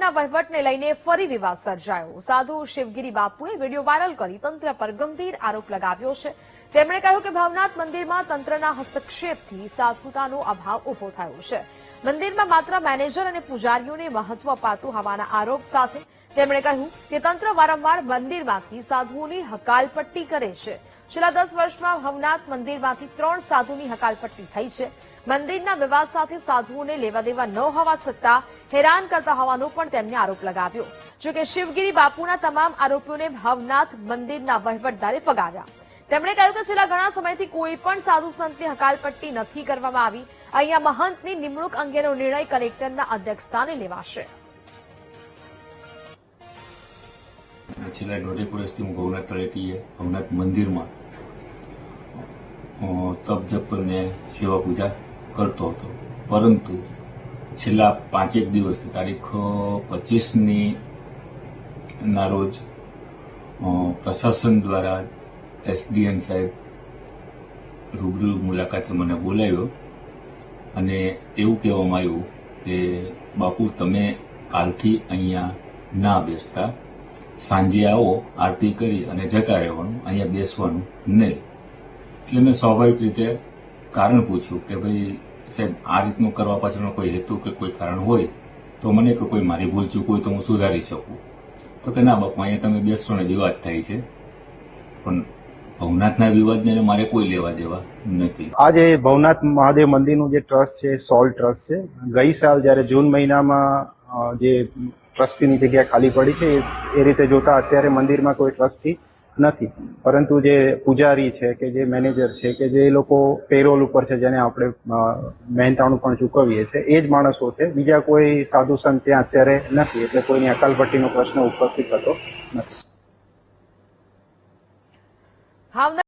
મંદિરના વહીવટને લઈને ફરી વિવાદ સર્જાયો। સાધુ શિવગીરી બાપુએ વિડીયો વાયરલ કરી તંત્ર પર ગંભીર આરોપ લગાવ્યો છે। તેમણે કહ્યું કે ભવનાથ મંદિરમાં તંત્રના હસ્તક્ષેપથી સાધુતાનો અભાવ ઉભો થયો છે। મંદિરમાં માત્ર મેનેજર અને પૂજારીઓને મહત્વ અપાતું હોવાના આરોપ સાથે તેમણે કહ્યું કે તંત્ર વારંવાર મંદિરમાંથી સાધુઓની હકાલપટ્ટી કરે છે। છેલ્લા 10 વર્ષમાં ભવનાથ મંદિરમાંથી 3 સાધુની હકાલપટ્ટી થઈ છે। મંદિરના વિવાદ સાથે સાધુઓને લેવાદેવા ન હોવા છતાં હેરાન કરતા હોવાનો પણ તેમને આરોપ લગાવ્યો। જોકે શિવગીરી બાપુના તમામ આરોપીઓને ભવનાથ મંદિરના વહીવટદારે ફગાવ્યા। તેમણે કહ્યું કે છેલ્લા ઘણા સમયથી કોઈ પણ સાધુ સંતની હકાલપટ્ટી નથી કરવામાં આવી। અહીંયા મહંતની નિમણૂક અંગેનો નિર્ણય કલેક્ટરના અધ્યક્ષસ્થાને લેવાશે। છેલ્લા 1.5 વર્ષથી હું ભવનાથ તળેટીએ ભવનાથ મંદિરમાં તપ જપ અને સેવા પૂજા કરતો હતો, પરંતુ છેલ્લા 5 દિવસથી તારીખ 25ની ના રોજ પ્રશાસન દ્વારા એસડીએમ સાહેબ રૂબરૂ મુલાકાતે મને બોલાવ્યો અને એવું કહેવામાં આવ્યું કે બાપુ તમે કાલથી અહીંયા ના બેસતા, સાંજે આવો, આરતી કરી અને જતા રહેવાનું, અહીંયા બેસવાનું નહીં। એટલે મેં સ્વાભાવિક રીતે કારણ પૂછ્યું કે ભાઈ સાહેબ આ રીતનું કરવા પાછળનો કોઈ હેતુ કે કોઈ કારણ હોય તો મને કે કોઈ મારી ભૂલ ચૂક હોય તો હું સુધારી શકું। તો કે ના બાપુ અહીંયા તમે બેસશો ને વિવાદ થાય છે, પણ ભવનાથના વિવાદને મારે કોઈ લેવા દેવા નથી। આજે ભવનાથ મહાદેવ મંદિરનું જે ટ્રસ્ટ છે સોલ ટ્રસ્ટ છે। ગઈ સાલ જ્યારે જૂન મહિનામાં જે ટ્રસ્ટીની જગ્યા ખાલી પડી છે એ રીતે જોતા અત્યારે મંદિરમાં કોઈ ટ્રસ્ટી નથી, પરંતુ જે પૂજારી છે કે જે મેનેજર છે કે જે લોકો પેરોલ ઉપર છે, જેને આપણે મહેનતાણું પણ ચૂકવીએ છીએ, એ જ માણસો છે। બીજા કોઈ સાધુ સંત ત્યાં અત્યારે નથી, એટલે કોઈની અકાલપટ્ટીનો પ્રશ્ન ઉપસ્થિત થતો નથી।